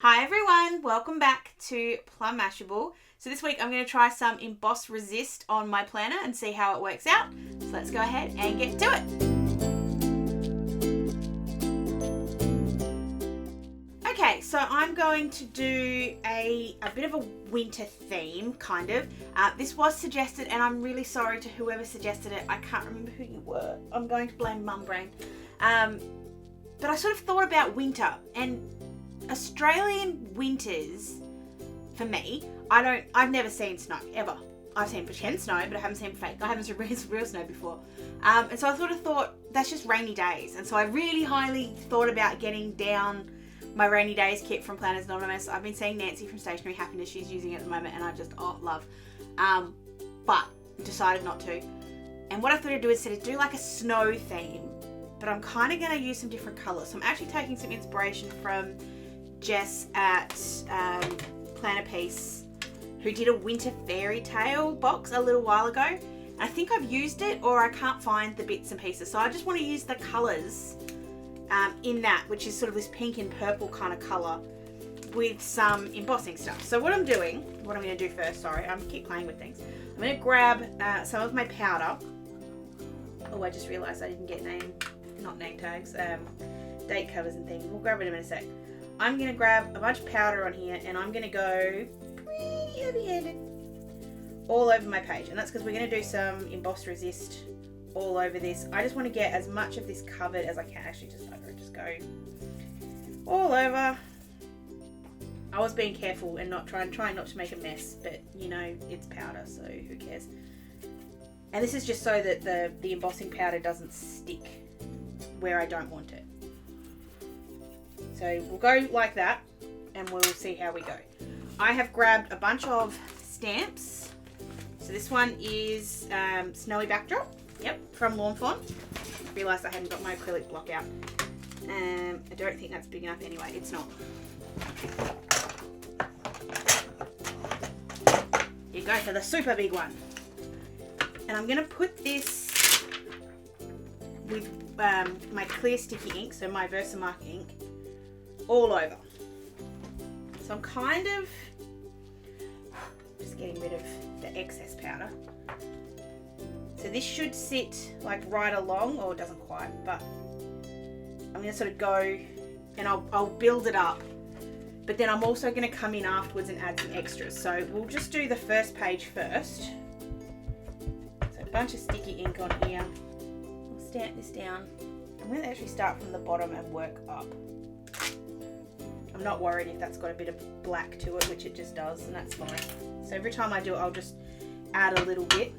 Hi everyone, welcome back to Plum Mashable. So this week I'm going to try some Emboss Resist on my planner and see how it works out. So let's go ahead and get to it. Okay, so I'm going to do a bit of a winter theme, kind of. This was suggested and I'm really sorry to whoever suggested it. I can't remember who you were. I'm going to blame Mum Brain. But I sort of thought about winter and Australian winters, for me, I've never seen snow, ever. I've seen pretend snow, but I haven't seen fake. I haven't seen real snow before. And so I sort of thought, that's just rainy days. And so I really highly thought about getting down my rainy days kit from Planners Anonymous. I've been seeing Nancy from Stationery Happiness. She's using it at the moment, and I just, love. But decided not to. And what I thought I'd do is sort of do like a snow theme, but I'm kind of going to use some different colours. So I'm actually taking some inspiration from Jess at Planner Piece, who did a winter fairy tale box a little while ago. I think I've used it, or I can't find the bits and pieces, so I just want to use the colours in that, which is sort of this pink and purple kind of colour with some embossing stuff. So what I'm going to do first, sorry, I keep playing with things. I'm going to grab some of my powder. Oh, I just realised I didn't get name tags, date covers and things. We'll grab them in a sec. I'm going to grab a bunch of powder on here and I'm going to go pretty heavy-handed all over my page. And that's because we're going to do some Emboss Resist all over this. I just want to get as much of this covered as I can. Actually, just go all over. I was being careful and trying not to make a mess, but you know, it's powder, so who cares? And this is just so that the embossing powder doesn't stick where I don't want it. So we'll go like that and we'll see how we go. I have grabbed a bunch of stamps. So this one is Snowy Backdrop, from Fawn. Realised I hadn't got my acrylic block out. I don't think that's big enough anyway, it's not. You go for the super big one. And I'm going to put this with my clear sticky ink, so my Versamark ink, all over. So I'm kind of just getting rid of the excess powder. So this should sit like right along, or it doesn't quite, but I'm going to sort of go and I'll build it up. But then I'm also going to come in afterwards and add some extras. So we'll just do the first page first. So a bunch of sticky ink on here. We'll stamp this down. I'm going to actually start from the bottom and work up. I'm not worried if that's got a bit of black to it, which it just does, and that's fine. So every time I do it, I'll just add a little bit.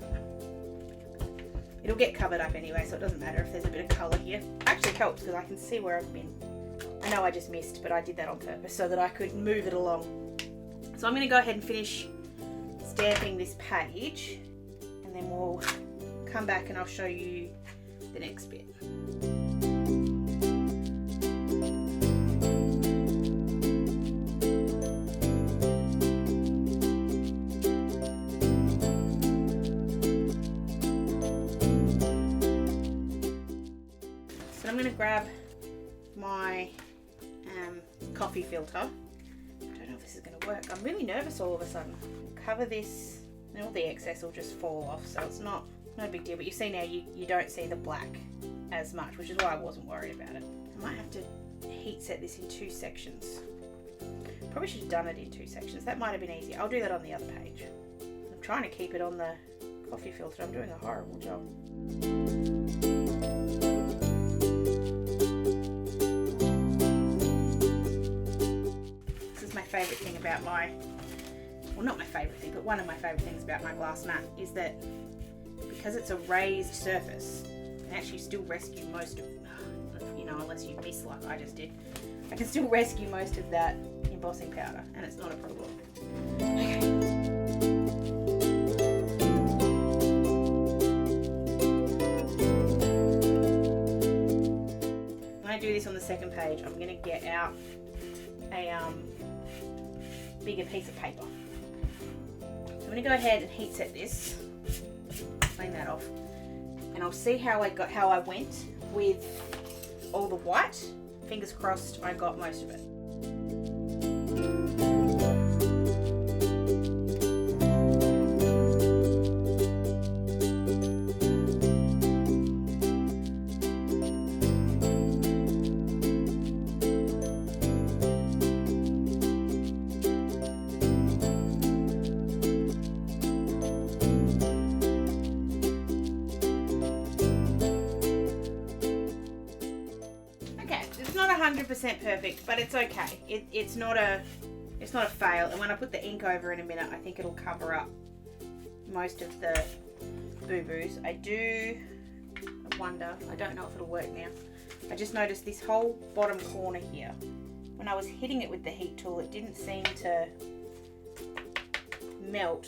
It'll get covered up anyway, so it doesn't matter if there's a bit of colour here. Actually helps because I can see where I've been. I know I just missed, but I did that on purpose so that I could move it along. So I'm going to go ahead and finish stamping this page, and then we'll come back and I'll show you the next bit. I'm going to grab my coffee filter. I don't know if this is going to work. I'm really nervous all of a sudden. I'll cover this and all the excess will just fall off, so it's no big deal. But you see now you don't see the black as much, which is why I wasn't worried about it. I might have to heat set this in 2 sections. Probably should have done it in 2 sections. That might have been easier. I'll do that on the other page. I'm trying to keep it on the coffee filter. I'm doing a horrible job. Favourite thing about not my favourite thing, but one of my favourite things about my glass mat is that because it's a raised surface, I can actually still rescue most of, unless you miss like I just did, I can still rescue most of that embossing powder and it's not a problem. Okay. When I do this on the second page, I'm going to get out a bigger piece of paper. So I'm going to go ahead and heat set this, clean that off, and I'll see how I went with all the white. Fingers crossed I got most of it. 100% perfect, but it's okay. It's not a fail. And when I put the ink over in a minute, I think it'll cover up most of the boo-boos. I wonder, I don't know if it'll work now. I just noticed this whole bottom corner here. When I was hitting it with the heat tool, it didn't seem to melt,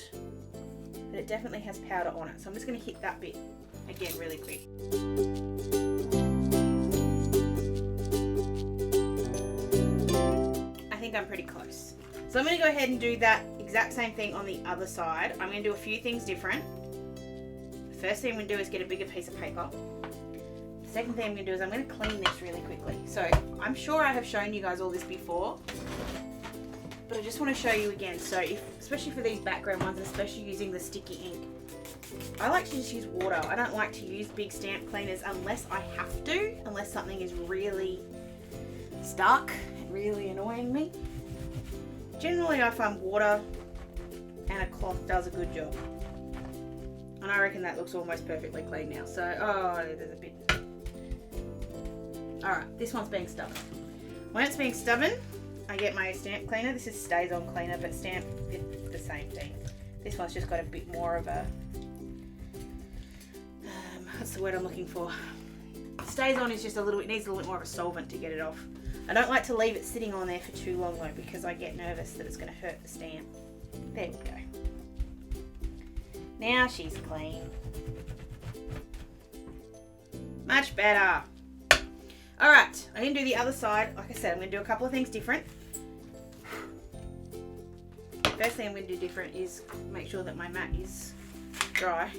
but it definitely has powder on it. So I'm just going to hit that bit again really quick. I think I'm pretty close. So I'm going to go ahead and do that exact same thing on the other side. I'm going to do a few things different. The first thing I'm going to do is get a bigger piece of paper. The second thing I'm going to do is I'm going to clean this really quickly. So I'm sure I have shown you guys all this before, but I just want to show you again. So especially for these background ones, especially using the sticky ink, I like to just use water. I don't like to use big stamp cleaners unless I have to, unless something is really stuck and really annoying me. Generally I find water and a cloth does a good job. And I reckon that looks almost perfectly clean now. So, oh, there's a bit. Alright, this one's being stubborn. When it's being stubborn, I get my stamp cleaner. This is Stays On Cleaner, but stamp, it's the same thing. This one's just got a bit more of a, what's the word I'm looking for? Stays On is just it needs a little bit more of a solvent to get it off. I don't like to leave it sitting on there for too long though, because I get nervous that it's going to hurt the stamp. There we go. Now she's clean. Much better. Alright, I'm going to do the other side. Like I said, I'm going to do a couple of things different. First thing I'm going to do different is make sure that my mat is dry.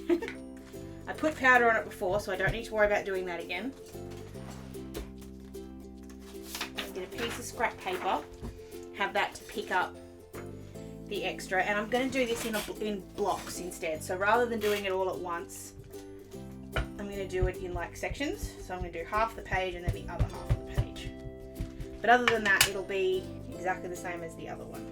I put powder on it before, so I don't need to worry about doing that again. I'm going to get a piece of scrap paper, have that to pick up the extra, and I'm going to do this in blocks instead. So rather than doing it all at once, I'm going to do it in like sections. So I'm going to do half the page and then the other half of the page. But other than that, it'll be exactly the same as the other one.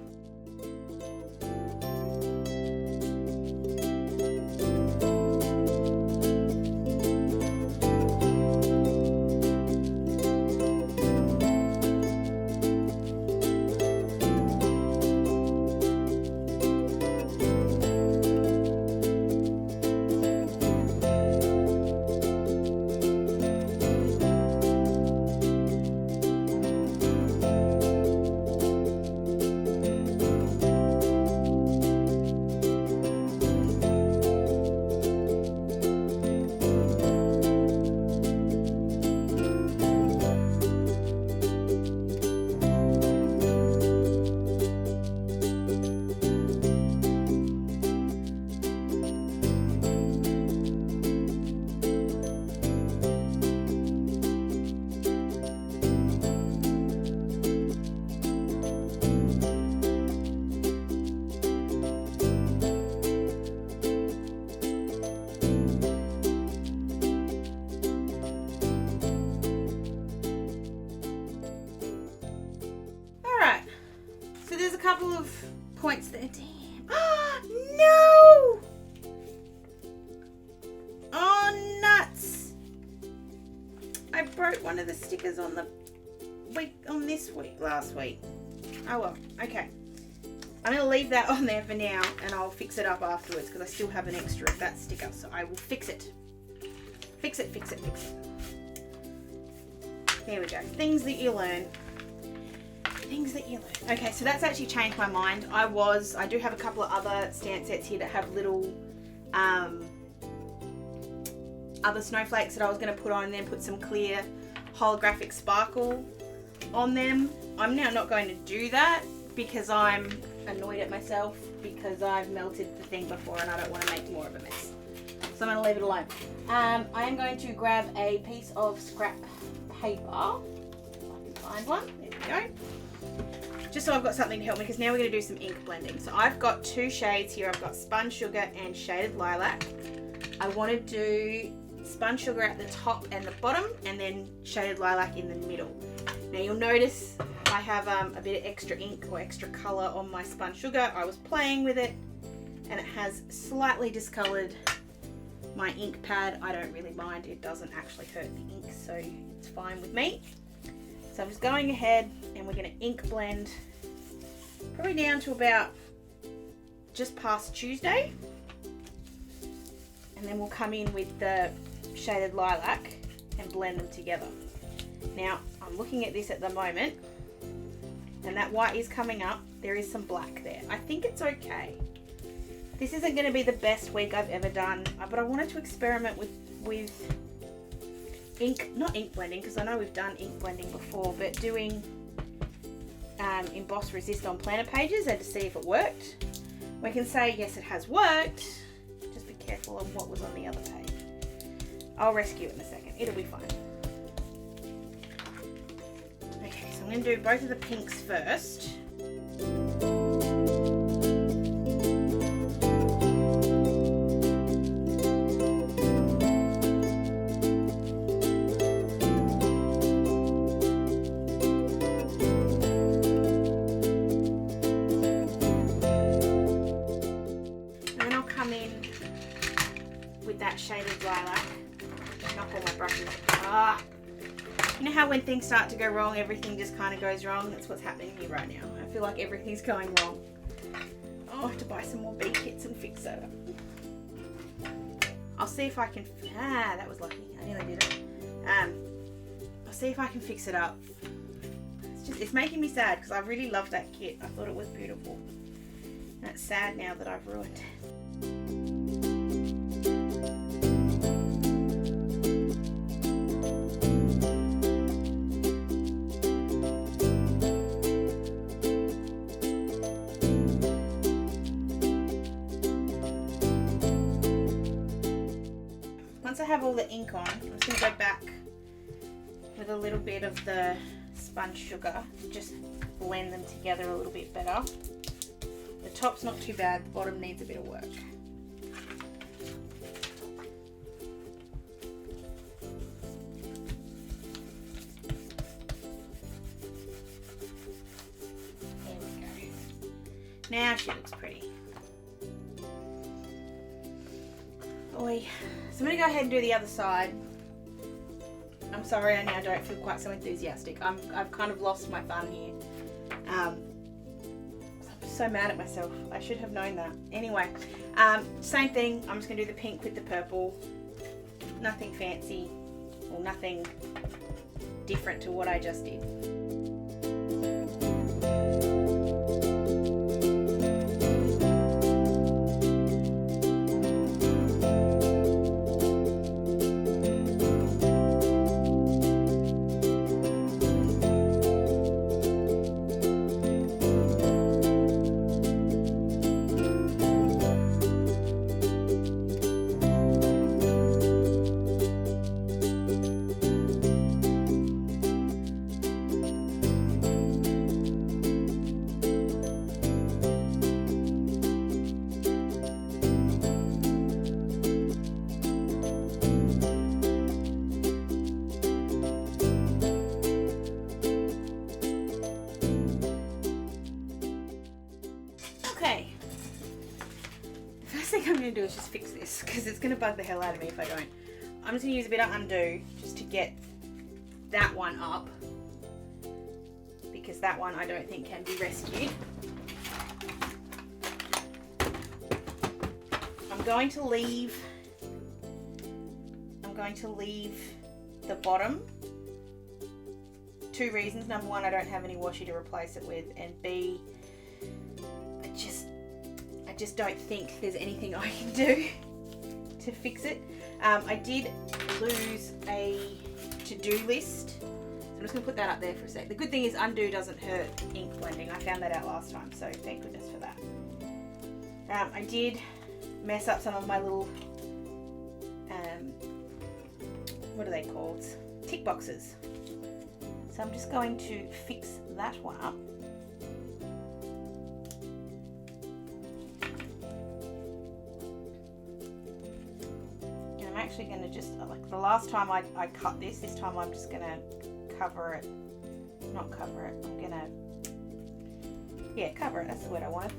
Couple of points there. Damn. No! Oh, nuts! I broke one of the stickers on last week. Oh well, okay. I'm going to leave that on there for now and I'll fix it up afterwards because I still have an extra of that sticker, so I will fix it. Fix it. There we go. Things that you learn. Okay, so that's actually changed my mind. I do have a couple of other stamp sets here that have little other snowflakes that I was going to put on and then put some clear holographic sparkle on them. I'm now not going to do that because I'm annoyed at myself because I've melted the thing before and I don't want to make more of a mess. So I'm going to leave it alone. I am going to grab a piece of scrap paper. If I can find one. There we go. Just so I've got something to help me because now we're going to do some ink blending. So I've got two shades here. I've got Spun Sugar and Shaded Lilac. I want to do Spun Sugar at the top and the bottom and then Shaded Lilac in the middle. Now you'll notice I have a bit of extra ink or extra colour on my Spun Sugar. I was playing with it and it has slightly discoloured my ink pad. I don't really mind. It doesn't actually hurt the ink, so it's fine with me. So So I'm just going ahead and we're going to ink blend probably down to about just past Tuesday. And then we'll come in with the shaded lilac and blend them together. Now, I'm looking at this at the moment, and that white is coming up. There is some black there. I think it's okay. This isn't going to be the best week I've ever done, but I wanted to experiment with ink, not ink blending, because I know we've done ink blending before, but doing Emboss Resist on planner pages and to see if it worked. We can say, yes, it has worked. Just be careful on what was on the other page. I'll rescue it in a second. It'll be fine. Okay, so I'm going to do both of the pinks first. Shaded lilac. Knock all my brushes. You know how when things start to go wrong, everything just kind of goes wrong? That's what's happening here right now. I feel like everything's going wrong. Oh, I have to buy some more bead kits and fix that up. I'll see if I can... that was lucky. I nearly did it. I'll see if I can fix it up. It's making me sad because I really loved that kit. I thought it was beautiful. And it's sad now that I've ruined it. Once I have all the ink on, I'm just going to go back with a little bit of the sponge sugar, just blend them together a little bit better. The top's not too bad, the bottom needs a bit of work. There we go. Now she looks pretty. Oi. So I'm going to go ahead and do the other side. I'm sorry, I now don't feel quite so enthusiastic. I've kind of lost my fun here. I'm so mad at myself. I should have known that. Anyway, same thing. I'm just going to do the pink with the purple. Nothing fancy or nothing different to what I just did. First thing I'm going to do is just fix this because it's going to bug the hell out of me if I don't. I'm just going to use a bit of undo just to get that one up, because that one I don't think can be rescued. I'm going to leave the bottom. Two reasons. Number one, I don't have any washi to replace it with, and B, I just don't think there's anything I can do to fix it. I did lose a to-do list, so I'm just going to put that up there for a sec. The good thing is undo doesn't hurt ink blending. I found that out last time, so thank goodness for that. I did mess up some of my little, what are they called? Tick boxes. So I'm just going to fix that one up. And I'm actually going to just, like the last time I cut this time I'm just going to cover it. Not cover it, I'm going to, yeah, cover it, that's the word I wanted.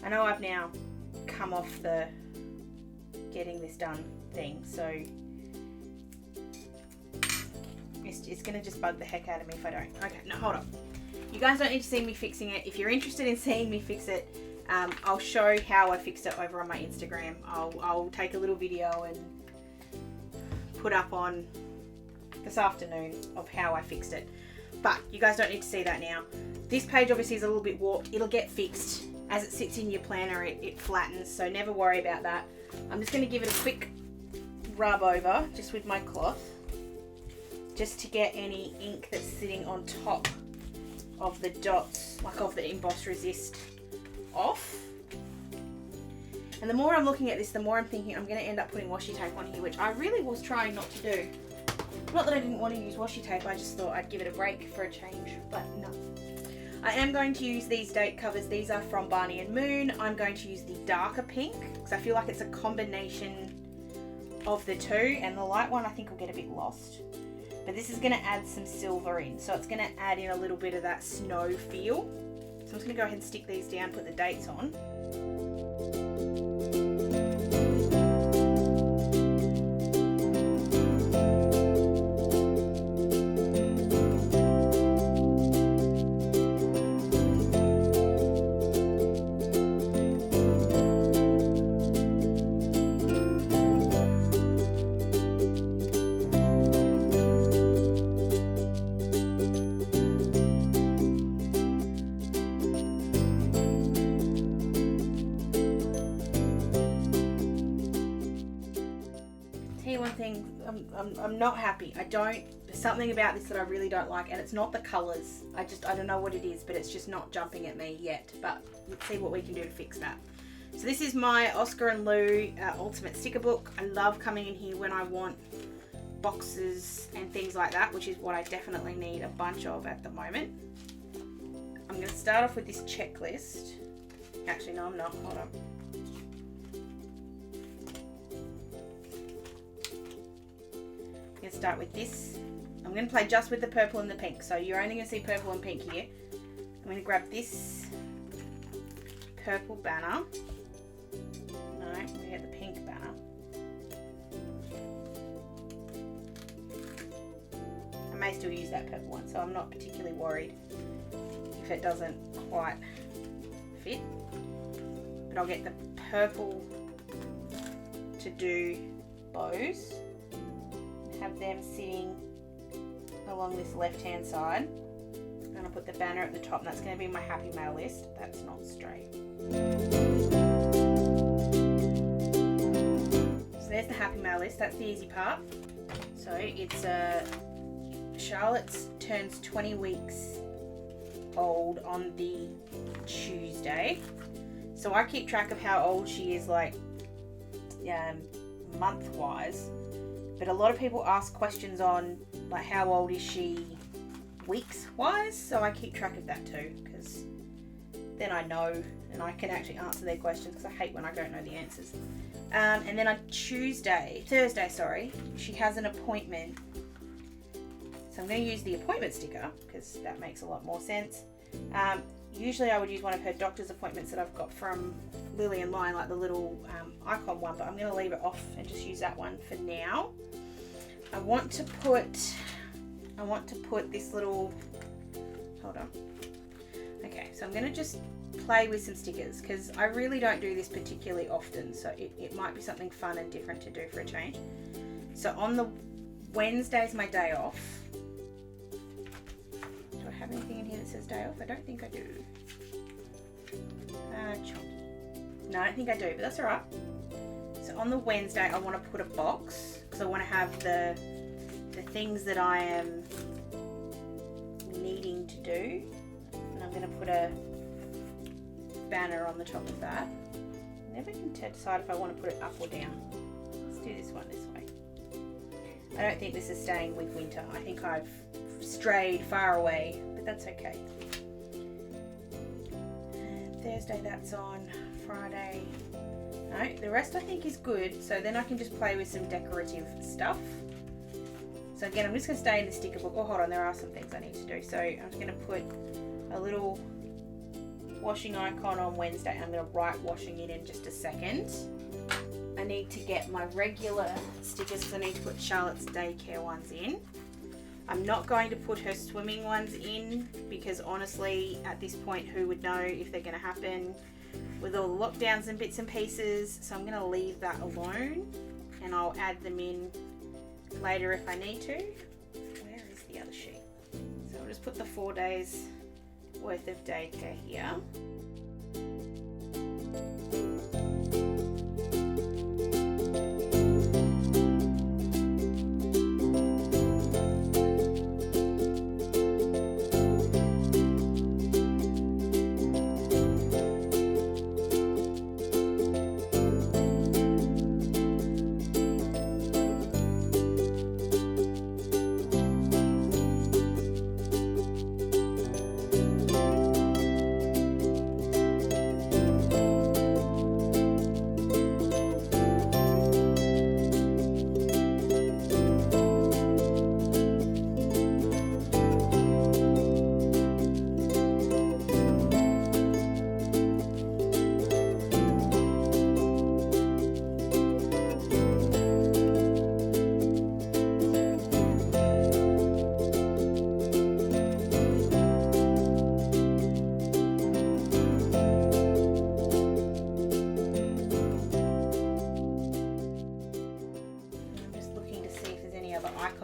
I know I've now come off the getting this done thing. So it's going to just bug the heck out of me if I don't. Okay, no, hold on. You guys don't need to see me fixing it. If you're interested in seeing me fix it, I'll show how I fixed it over on my Instagram. I'll take a little video and put up on this afternoon of how I fixed it. But you guys don't need to see that now. This page obviously is a little bit warped. It'll get fixed. As it sits in your planner, it flattens, so never worry about that. I'm just going to give it a quick rub over just with my cloth, just to get any ink that's sitting on top of the dots, like of the emboss resist, off. And the more I'm looking at this, the more I'm thinking I'm going to end up putting washi tape on here, which I really was trying not to do. Not that I didn't want to use washi tape, I just thought I'd give it a break for a change, but no. I am going to use these date covers. These are from Barney and Moon. I'm going to use the darker pink because I feel like it's a combination of the two, and the light one I think will get a bit lost. But this is going to add some silver in, so it's going to add in a little bit of that snow feel. So I'm just going to go ahead and stick these down, put the dates on. I'm not happy. There's something about this that I really don't like, and it's not the colours. I don't know what it is, but it's just not jumping at me yet. But let's see what we can do to fix that. So this is my Oscar and Lou Ultimate Sticker Book. I love coming in here when I want boxes and things like that, which is what I definitely need a bunch of at the moment. I'm going to start off with this checklist. Actually, no, I'm not. Hold on. I'm going to start with this. I'm going to play just with the purple and the pink, so you're only going to see purple and pink here. I'm going to grab this purple banner. No, we get the pink banner. I may still use that purple one, so I'm not particularly worried if it doesn't quite fit. But I'll get the purple to do bows. Have them sitting along this left hand side, and I'll put the banner at the top, and that's going to be my happy mail list. That's not straight. So there's the happy mail list. That's the easy part. So it's Charlotte's turns 20 weeks old on the Tuesday, so I keep track of how old she is, like month wise. But a lot of people ask questions on like how old is she weeks wise, so I keep track of that too, because then I know and I can actually answer their questions, because I hate when I don't know the answers. And then on Thursday, she has an appointment, so I'm going to use the appointment sticker because that makes a lot more sense. Usually I would use one of her doctor's appointments that I've got from Lily and Lion, like the little icon one, but I'm going to leave it off and just use that one for now. I want to put this little, hold on. Okay, so I'm going to just play with some stickers because I really don't do this particularly often, so it might be something fun and different to do for a change. So on the Wednesday's my day off. Do I have anything in here that says day off? I don't think I do. No, I don't think I do, but that's all right. So on the Wednesday, I want to put a box because I want to have the things that I am needing to do, and I'm going to put a banner on the top of that. I never can decide if I want to put it up or down. Let's do this one this way. I don't think this is staying with winter. I think I've strayed far away, but that's okay. And Thursday that's on. Friday. No, the rest I think is good, so then I can just play with some decorative stuff. So again, I'm just going to stay in the sticker book. Oh, hold on, there are some things I need to do. So I'm just going to put a little washing icon on Wednesday. I'm going to write washing in just a second. I need to get my regular stickers because I need to put Charlotte's daycare ones in. I'm not going to put her swimming ones in because honestly, at this point, who would know if they're going to happen with all the lockdowns and bits and pieces. So I'm going to leave that alone and I'll add them in later if I need to. Where is the other sheet? So I'll just put the 4 days worth of daycare here.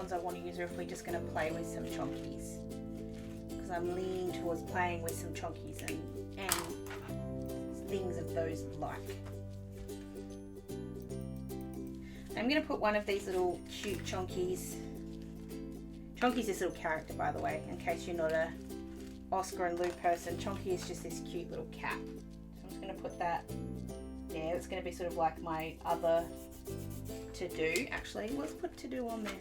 I want to use, or if we're just going to play with some chonkies, because I'm leaning towards playing with some chonkies and things of those like. I'm going to put one of these little cute chonkies. Chonky's this little character, by the way, in case you're not a Oscar and Lou person. Chonky is just this cute little cat. So I'm just going to put that there. It's going to be sort of like my other to-do. Actually, let's put to-do on there.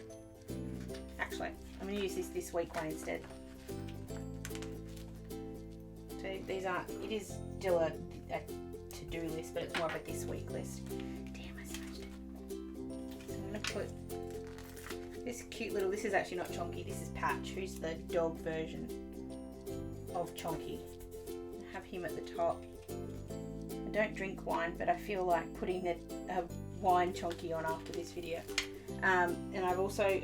Actually, I'm going to use this week one instead. So these aren't, it is still a to-do list, but it's more of a this week list. Damn, I smashed it. So I'm going to put this cute little, this is actually not Chonky, this is Patch, who's the dog version of Chonky. I have him at the top. I don't drink wine, but I feel like putting a wine Chonky on after this video. And I've also,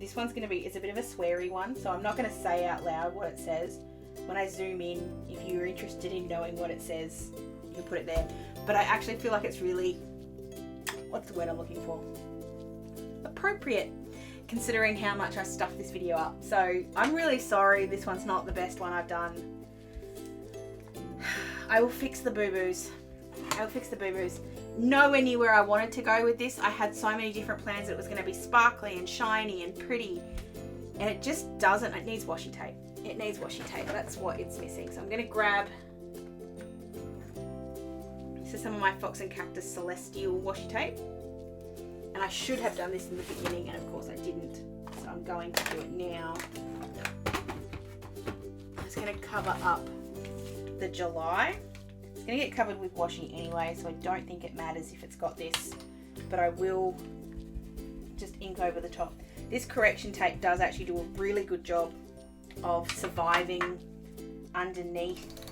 this one's going to be, it's a bit of a sweary one, so I'm not going to say out loud what it says. When I zoom in, if you're interested in knowing what it says, you can put it there. But I actually feel like it's really, what's the word I'm looking for? Appropriate, considering how much I stuffed this video up. So I'm really sorry this one's not the best one I've done. I will fix the boo-boos. I'll fix the boo-boos. Nowhere near where I wanted to go with this. I had so many different plans that it was going to be sparkly and shiny and pretty, and it just doesn't. It needs washi tape. It needs washi tape. That's what it's missing. So I'm going to grab, this is some of my Fox and Cactus Celestial washi tape, and I should have done this in the beginning, and of course I didn't, so I'm going to do it now. I'm just going to cover up the July. It's going to get covered with washi anyway, so I don't think it matters if it's got this, but I will just ink over the top. This correction tape does actually do a really good job of surviving underneath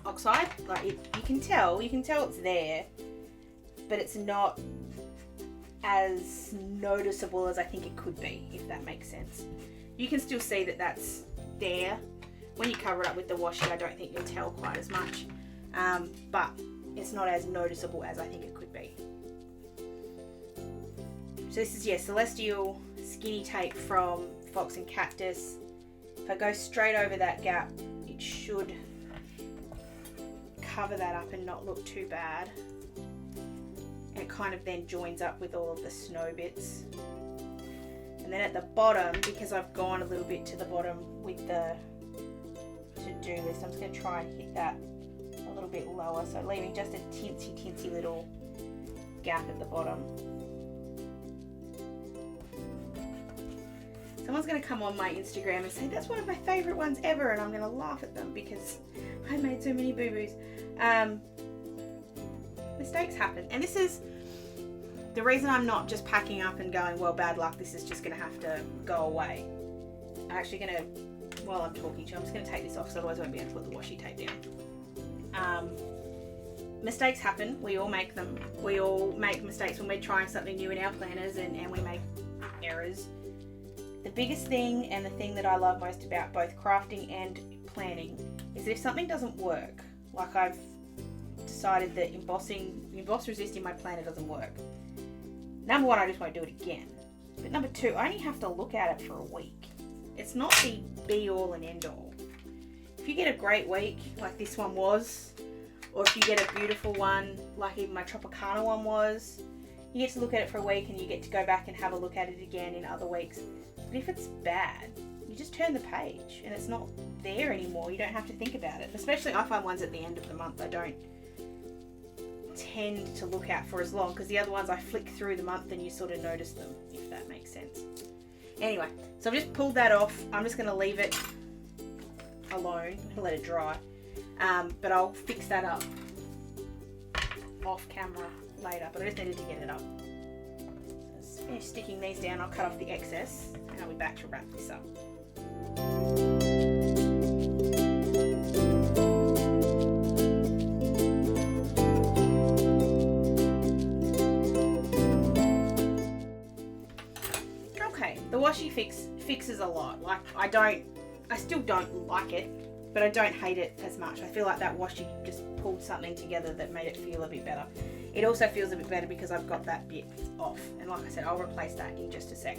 oxide. Like you can tell it's there, but it's not as noticeable as I think it could be, if that makes sense. You can still see that that's there. When you cover it up with the washi, I don't think you'll tell quite as much, but it's not as noticeable as I think it could be. So this is, yeah, Celestial skinny tape from Fox and Cactus. If I go straight over that gap, it should cover that up and not look too bad. And it kind of then joins up with all of the snow bits. And then at the bottom, because I've gone a little bit to the bottom with the to-do list, I'm just going to try and hit that a little bit lower, so leaving just a teensy little gap at the bottom. Someone's going to come on my Instagram and say that's one of my favourite ones ever, and I'm going to laugh at them because I made so many boo-boos. Mistakes happen, and this is the reason I'm not just packing up and going, well, bad luck, this is just going to have to go away. I'm actually going to, while I'm talking to you, I'm just going to take this off, so otherwise I won't be able to put the washi tape down. mistakes happen. We all make them. We all make mistakes when we're trying something new in our planners, and we make errors. The biggest thing, and the thing that I love most about both crafting and planning, is that if something doesn't work, like I've decided that emboss resist in my planner doesn't work. Number one, I just won't do it again. But number two, I only have to look at it for a week. It's not the be all and end all. If you get a great week, like this one was, or if you get a beautiful one, like even my Tropicana one was, you get to look at it for a week and you get to go back and have a look at it again in other weeks. But if it's bad, you just turn the page and it's not there anymore. You don't have to think about it. Especially I find ones at the end of the month I don't tend to look at for as long, because the other ones I flick through the month and you sort of notice them, if that makes sense. Anyway, so I've just pulled that off. I'm just going to leave it alone and let it dry. But I'll fix that up off camera later, but I just needed to get it up. So finish sticking these down. I'll cut off the excess and I'll be back to wrap this up. Okay, the washi fixes a lot. Like I still don't like it, but I don't hate it as much. I feel like that washi just pulled something together that made it feel a bit better. It also feels a bit better because I've got that bit off. And like I said, I'll replace that in just a sec.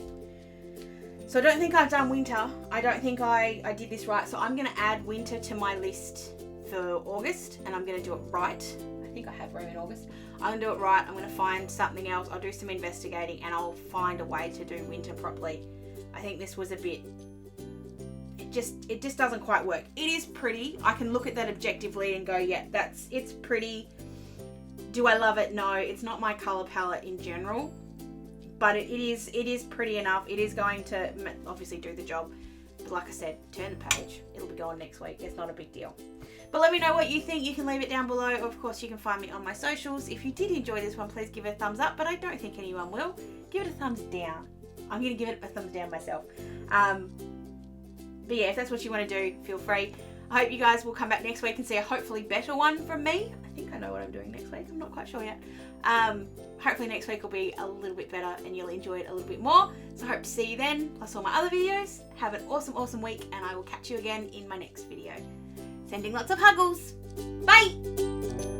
So I don't think I've done winter. I don't think I did this right. So I'm going to add winter to my list for August, and I'm going to do it right. I think I have room in August. I'm going to do it right. I'm going to find something else. I'll do some investigating and I'll find a way to do winter properly. I think this was a bit... It just doesn't quite work. It is pretty. I can look at that objectively and go, yeah, it's pretty. Do I love it? No, it's not my color palette in general, but it is pretty enough. It is going to obviously do the job. But like I said, turn the page. It'll be gone next week. It's not a big deal. But let me know what you think. You can leave it down below. Of course, you can find me on my socials. If you did enjoy this one, please give it a thumbs up, but I don't think anyone will. Give it a thumbs down. I'm going to give it a thumbs down myself. But yeah, if that's what you want to do, feel free. I hope you guys will come back next week and see a hopefully better one from me. I think I know what I'm doing next week. I'm not quite sure yet. Hopefully next week will be a little bit better and you'll enjoy it a little bit more. So I hope to see you then, plus all my other videos. Have an awesome, awesome week, and I will catch you again in my next video. Sending lots of huggles. Bye!